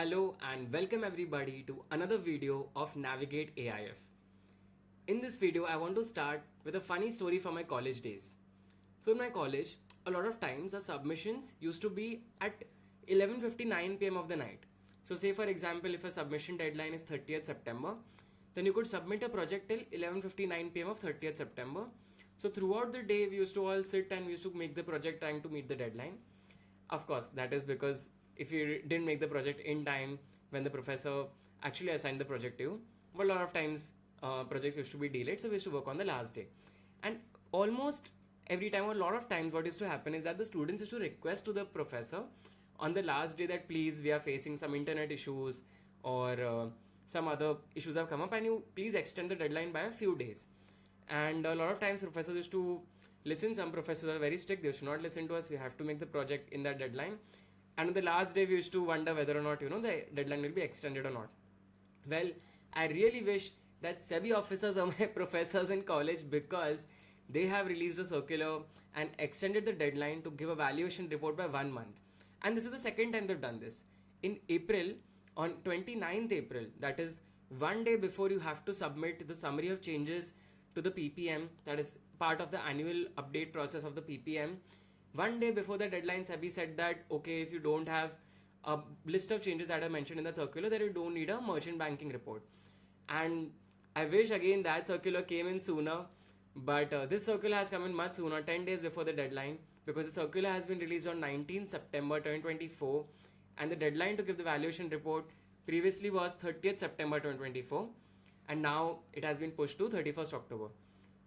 Hello and welcome everybody to another video of Navigate AIF. In this video, I want to start with a funny story from my college days. So in my college, a lot of times the submissions used to be at 11:59 p.m. of the night. So say for example, if a submission deadline is 30th September, then you could submit a project till 11:59 p.m. of 30th September. So throughout the day, we used to all sit and we used to make the project trying to meet the deadline. Of course, that is because if you didn't make the project in time when the professor actually assigned the project to you, but a lot of times projects used to be delayed, so we used to work on the last day. And almost every time, or a lot of times, what used to happen is that the students used to request to the professor on the last day that please, we are facing some internet issues or some other issues have come up, and you please extend the deadline by a few days. And a lot of times professors used to listen. Some professors are very strict, they should not listen to us, we have to make the project in that deadline. And on the last day we used to wonder whether or not the deadline will be extended or not. Well, I really wish that SEBI officers are my professors in college, because they have released a circular and extended the deadline to give a valuation report by 1 month. And this is the second time they've done this. In April, on 29th April, that is one day before you have to submit the summary of changes to the PPM, that is part of the annual update process of the PPM. One day before the deadline, SEBI said that, okay, if you don't have a list of changes that are mentioned in the circular, then you don't need a merchant banking report. And I wish again that circular came in sooner, but this circular has come in much sooner, 10 days before the deadline, because the circular has been released on 19th September 2024, and the deadline to give the valuation report previously was 30th September 2024, and now it has been pushed to 31st October.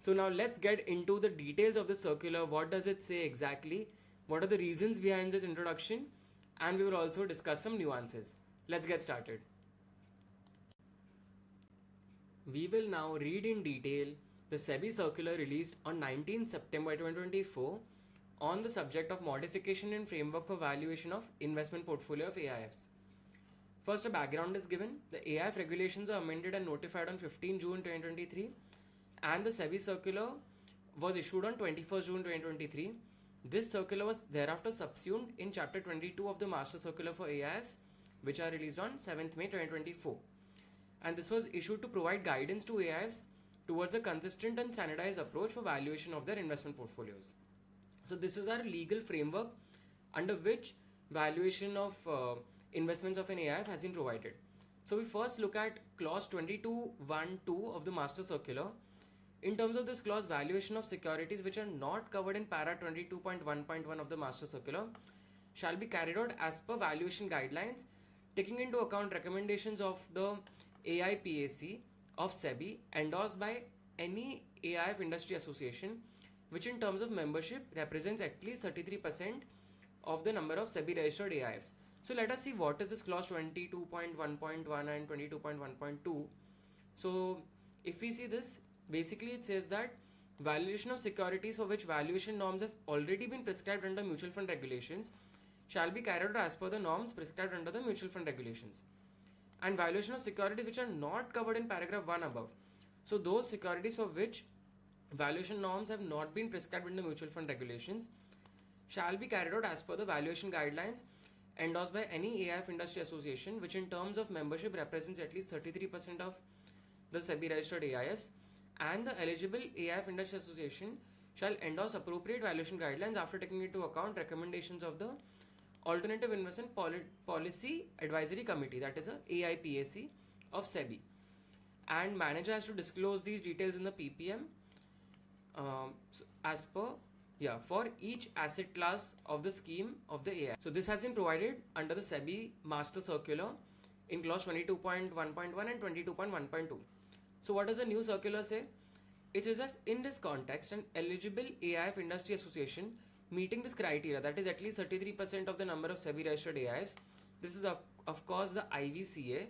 So now let's get into the details of the circular. What does it say exactly? What are the reasons behind this introduction? And we will also discuss some nuances. Let's get started. We will now read in detail the SEBI circular released on 19th September 2024 on the subject of modification in framework for valuation of investment portfolio of AIFs. First, a background is given. The AIF regulations were amended and notified on 15 June 2023. And the SEBI circular was issued on 21st June 2023. This circular was thereafter subsumed in Chapter 22 of the Master Circular for AIFs, which are released on 7th May 2024. And this was issued to provide guidance to AIFs towards a consistent and standardized approach for valuation of their investment portfolios. So this is our legal framework under which valuation of investments of an AIF has been provided. So we first look at clause 22(1)(2) of the Master Circular. In terms of this clause, valuation of securities which are not covered in para 22.1.1 of the Master Circular shall be carried out as per valuation guidelines, taking into account recommendations of the AIPAC of SEBI endorsed by any AIF industry association which in terms of membership represents at least 33% of the number of SEBI registered AIFs. So let us see what is this clause 22.1.1 and 22.1.2. So if we see this, basically it says that valuation of securities for which valuation norms have already been prescribed under mutual fund regulations shall be carried out as per the norms prescribed under the mutual fund regulations. And valuation of securities which are not covered in paragraph 1 above. So those securities for which valuation norms have not been prescribed in the mutual fund regulations shall be carried out as per the valuation guidelines endorsed by any AIF industry association which in terms of membership represents at least 33% of the SEBI registered AIFs, and the eligible AIF industry association shall endorse appropriate valuation guidelines after taking into account recommendations of the Alternative Investment Policy Advisory Committee, that is a AIPAC of SEBI. And manager has to disclose these details in the PPM as per for each asset class of the scheme of the AIF. So this has been provided under the SEBI Master Circular in clause 22.1.1 and 22.1.2. So what does the new circular say? It says that in this context, an eligible AIF industry association meeting this criteria, that is at least 33% of the number of SEBI registered AIFs. This is of course the IVCA.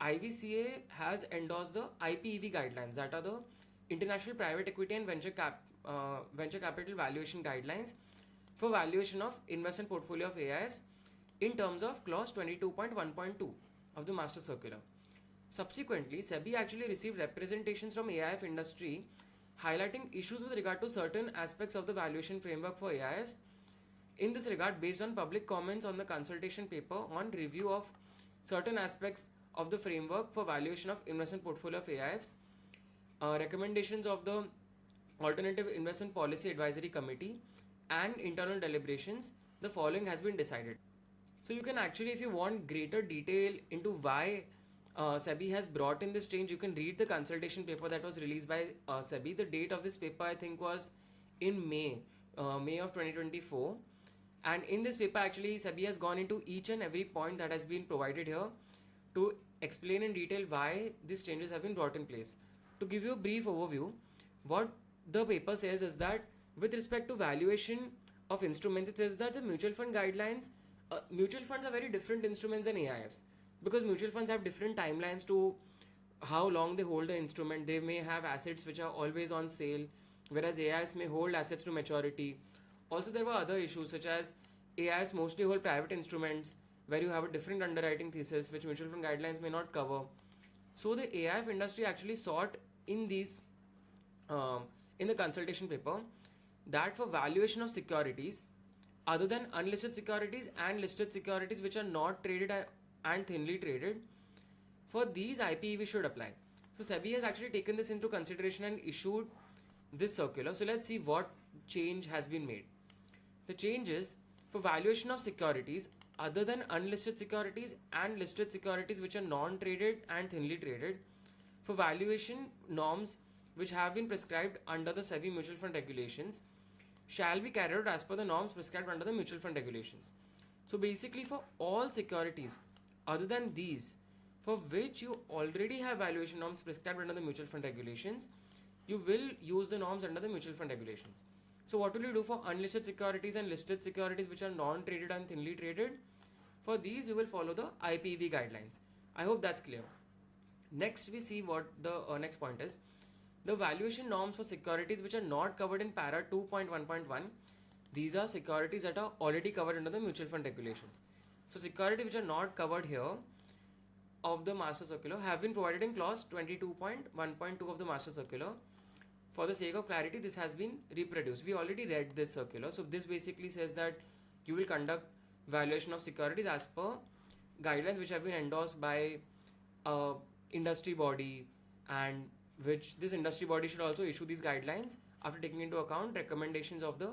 IVCA has endorsed the IPEV guidelines, that are the International Private Equity and Venture Capital Valuation Guidelines for valuation of investment portfolio of AIFs in terms of clause 22.1.2 of the Master Circular. Subsequently, SEBI actually received representations from AIF industry highlighting issues with regard to certain aspects of the valuation framework for AIFs. In this regard, based on public comments on the consultation paper on review of certain aspects of the framework for valuation of investment portfolio of AIFs, recommendations of the Alternative Investment Policy Advisory Committee, and internal deliberations, the following has been decided. So you can actually, if you want greater detail into why SEBI has brought in this change, you can read the consultation paper that was released by SEBI. The date of this paper, I think, was in May of 2024. And in this paper, actually, SEBI has gone into each and every point that has been provided here to explain in detail why these changes have been brought in place. To give you a brief overview, what the paper says is that with respect to valuation of instruments, it says that the mutual fund guidelines, mutual funds are very different instruments than AIFs, because mutual funds have different timelines to how long they hold the instrument. They may have assets which are always on sale, whereas AIFs may hold assets to maturity. Also, there were other issues such as AIFs mostly hold private instruments where you have a different underwriting thesis which mutual fund guidelines may not cover. So the AIF industry actually sought in these in the consultation paper that for valuation of securities other than unlisted securities and listed securities which are not traded and thinly traded, for these IPEV should apply. So SEBI has actually taken this into consideration and issued this circular. So let's see what change has been made. The change is for valuation of securities other than unlisted securities and listed securities which are non-traded and thinly traded, for valuation norms which have been prescribed under the SEBI mutual fund regulations shall be carried out as per the norms prescribed under the mutual fund regulations. So basically for all securities other than these for which you already have valuation norms prescribed under the mutual fund regulations, you will use the norms under the mutual fund regulations. So what will you do for unlisted securities and listed securities which are non-traded and thinly traded? For these you will follow the IPEV guidelines. I hope that's clear. Next we see what the next point is. The valuation norms for securities which are not covered in para 2.1.1. These are securities that are already covered under the mutual fund regulations. So securities which are not covered here of the master circular have been provided in clause 22.1.2 of the master circular. For the sake of clarity, this has been reproduced. We already read this circular. So this basically says that you will conduct valuation of securities as per guidelines which have been endorsed by industry body, and which this industry body should also issue these guidelines after taking into account recommendations of the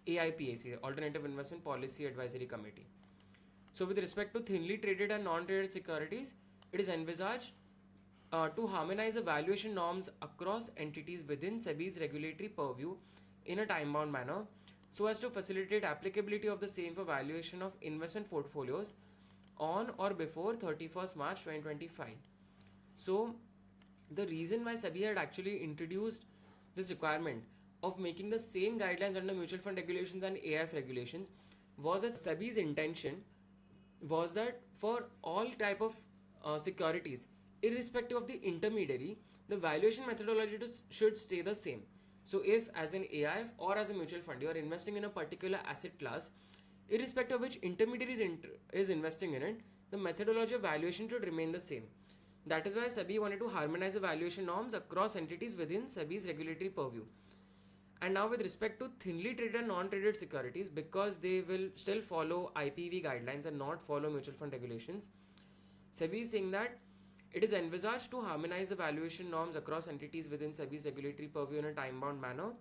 AIPAC, Alternative Investment Policy Advisory Committee. So with respect to thinly traded and non-traded securities, it is envisaged to harmonize the valuation norms across entities within SEBI's regulatory purview in a time-bound manner so as to facilitate applicability of the same for valuation of investment portfolios on or before 31st March 2025. So the reason why SEBI had actually introduced this requirement of making the same guidelines under mutual fund regulations and AIF regulations was that SEBI's intention was that for all type of securities, irrespective of the intermediary, the valuation methodology should stay the same. So if as an AIF or as a mutual fund you are investing in a particular asset class, irrespective of which intermediary is investing in it, the methodology of valuation should remain the same. That is why SEBI wanted to harmonize the valuation norms across entities within SEBI's regulatory purview. And now with respect to thinly traded and non-traded securities, because they will still follow IPEV guidelines and not follow mutual fund regulations, SEBI is saying that it is envisaged to harmonize the valuation norms across entities within SEBI's regulatory purview in a time-bound manner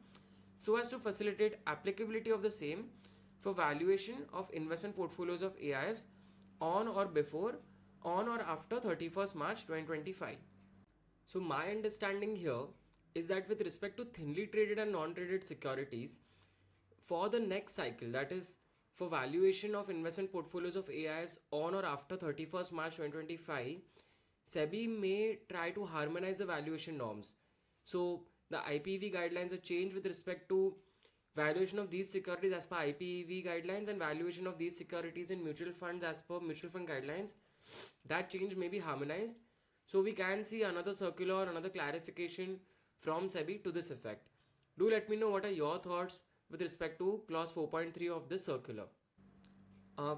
so as to facilitate applicability of the same for valuation of investment portfolios of AIFs on or after 31st March 2025. So my understanding here is that with respect to thinly traded and non-traded securities, for the next cycle, that is for valuation of investment portfolios of AIFs on or after 31st March 2025, SEBI may try to harmonize the valuation norms. So the IPEV guidelines are changed with respect to valuation of these securities as per IPEV guidelines and valuation of these securities in mutual funds as per mutual fund guidelines. That change may be harmonized. So we can see another circular or another clarification from SEBI to this effect. Do let me know what are your thoughts with respect to clause 4.3 of this circular.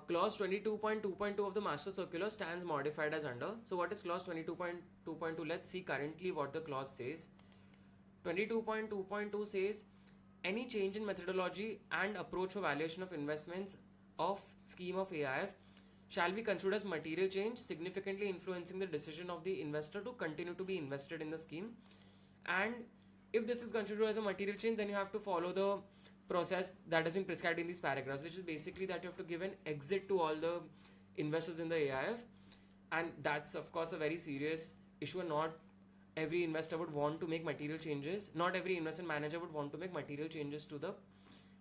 Clause 22.2.2 of the master circular stands modified as under. So what is clause 22.2.2? Let's see currently what the clause says. 22.2.2 says any change in methodology and approach for valuation of investments of scheme of AIF shall be construed as material change, significantly influencing the decision of the investor to continue to be invested in the scheme. And if this is considered as a material change, then you have to follow the process that has been prescribed in these paragraphs, which is basically that you have to give an exit to all the investors in the AIF. And that's of course a very serious issue, and not every investor would want to make material changes. Not every investment manager would want to make material changes to the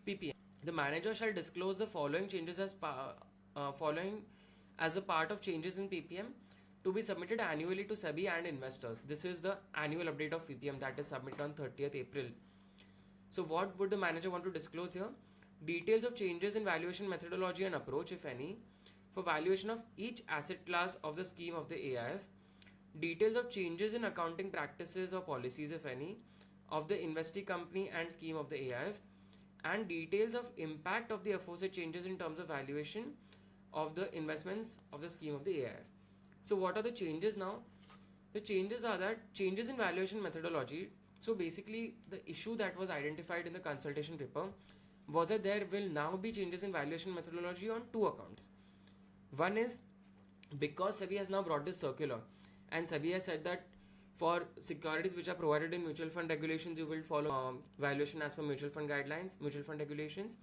PPM. The manager shall disclose the following changes as following as a part of changes in PPM to be submitted annually to SEBI and investors. This is the annual update of PPM that is submitted on 30th April. So what would the manager want to disclose here? Details of changes in valuation methodology and approach, if any, for valuation of each asset class of the scheme of the AIF. Details of changes in accounting practices or policies, if any, of the investee company and scheme of the AIF. And details of impact of the aforesaid changes in terms of valuation of the investments of the scheme of the AIF. So what are the changes now? The changes are that changes in valuation methodology. So basically the issue that was identified in the consultation paper was that there will now be changes in valuation methodology on two accounts. One is because SEBI has now brought this circular, and SEBI has said that for securities which are provided in mutual fund regulations, you will follow valuation as per mutual fund guidelines, mutual fund regulations.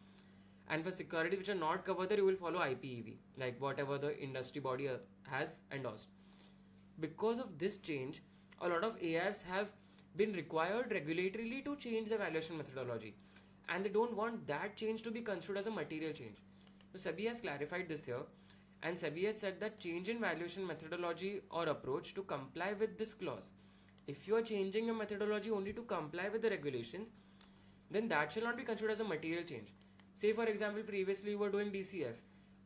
And for securities which are not covered there, you will follow IPEV, like whatever the industry body has endorsed. Because of this change, a lot of AIFs have been required regulatorily to change the valuation methodology, and they don't want that change to be considered as a material change. So SEBI has clarified this here, and SEBI has said that change in valuation methodology or approach to comply with this clause. If you are changing your methodology only to comply with the regulations, then that shall not be considered as a material change. Say for example, previously you were doing DCF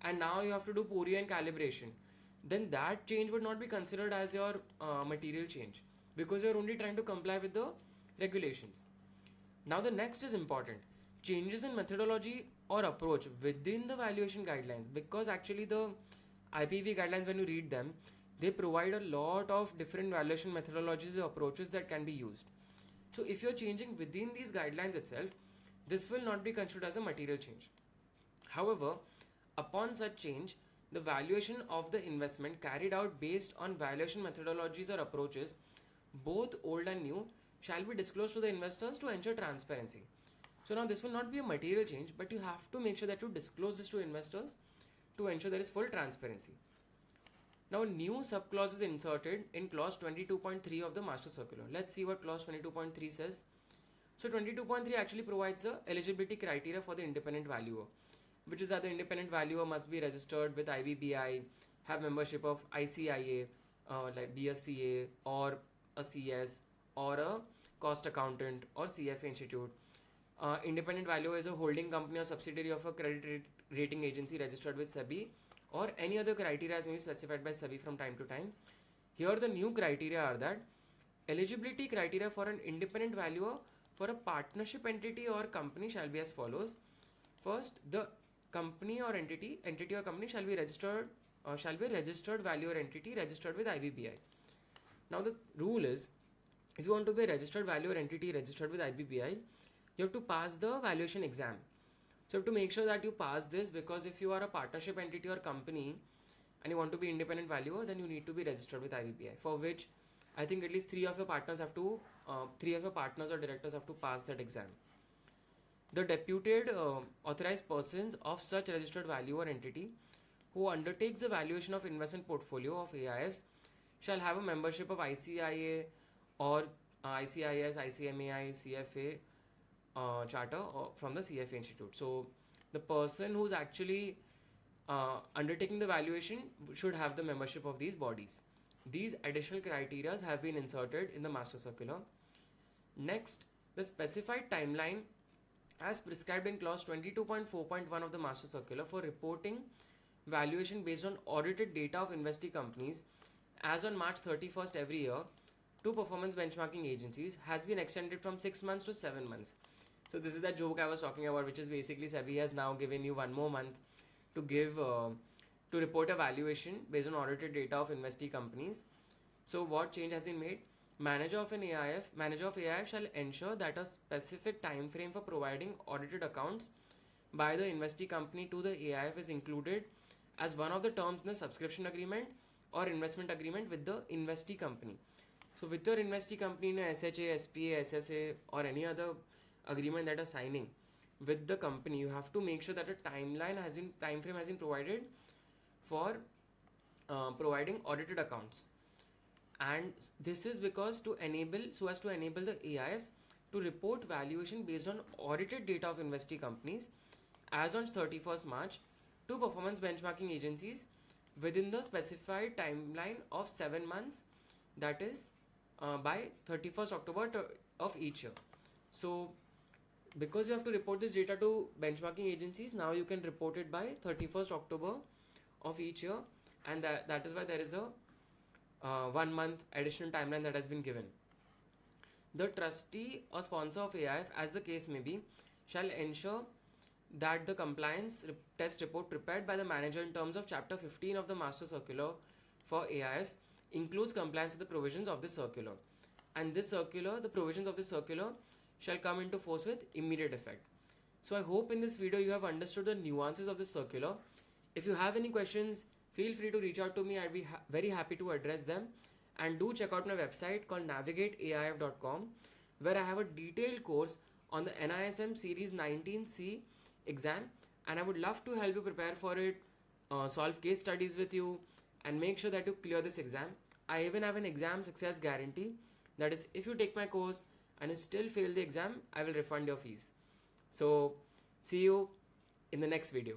and now you have to do Pourian calibration. Then that change would not be considered as your material change, because you are only trying to comply with the regulations. Now the next is important. Changes in methodology or approach within the valuation guidelines, because actually the IPV guidelines, when you read them, they provide a lot of different valuation methodologies or approaches that can be used. So if you're changing within these guidelines itself, this will not be considered as a material change. However, upon such change, the valuation of the investment carried out based on valuation methodologies or approaches, both old and new, shall be disclosed to the investors to ensure transparency. So now this will not be a material change, but you have to make sure that you disclose this to investors to ensure there is full transparency. Now a new subclause is inserted in clause 22.3 of the master circular. Let's see what clause 22.3 says. So 22.3 actually provides the eligibility criteria for the independent valuer, which is that the independent valuer must be registered with IBBI, have membership of ICIA, like BSCA, or a CS, or a cost accountant, or CFA institute. Independent valuer is a holding company or subsidiary of a credit rating agency registered with SEBI, or any other criteria as may be specified by SEBI from time to time. Here the new criteria are that eligibility criteria for an independent valuer for a partnership entity or company shall be as follows. First, the company or entity or company shall be registered valuer entity registered with IBBI. Now the rule is, if you want to be a registered valuer entity registered with IBBI, you have to pass the valuation exam. So you have to make sure that you pass this, because if you are a partnership entity or company and you want to be independent valuer, then you need to be registered with IBBI, for which I think at least three of your partners or directors have to pass that exam. The deputed authorized persons of such registered valuer entity who undertakes the valuation of investment portfolio of AIFs shall have a membership of ICIA or ICIS, ICMAI, CFA charter from the CFA Institute. So the person who's actually undertaking the valuation should have the membership of these bodies. These additional criteria have been inserted in the master circular. Next, the specified timeline as prescribed in clause 22.4.1 of the master circular for reporting valuation based on audited data of investee companies as on March 31st every year to performance benchmarking agencies has been extended from 6 months to 7 months. So this is that joke I was talking about, which is basically SEBI has now given you 1 more month to give to report a valuation based on audited data of investee companies. So what change has been made? Manager of AIF shall ensure that a specific time frame for providing audited accounts by the investee company to the AIF is included as one of the terms in the subscription agreement or investment agreement with the investee company. So with your investee company in a SHA, SPA, SSA or any other agreement that are signing with the company, you have to make sure that a time frame has been provided for providing audited accounts. And this is because so as to enable the AIFs to report valuation based on audited data of investee companies as on 31st March to performance benchmarking agencies within the specified timeline of 7 months, that is by 31st October of each year. So because you have to report this data to benchmarking agencies, now you can report it by 31st October of each year, and that is why there is a 1 month additional timeline that has been given. The trustee or sponsor of AIF, as the case may be, shall ensure that the compliance test report prepared by the manager in terms of Chapter 15 of the Master Circular for AIFs includes compliance with the provisions of this circular. And the provisions of this circular shall come into force with immediate effect. So I hope in this video you have understood the nuances of this circular. If you have any questions, feel free to reach out to me. I'd be very happy to address them. And do check out my website called navigateaif.com, where I have a detailed course on the NISM Series 19C exam, and I would love to help you prepare for it, solve case studies with you, and make sure that you clear this exam. I even have an exam success guarantee. That is, if you take my course and you still fail the exam, I will refund your fees. So see you in the next video.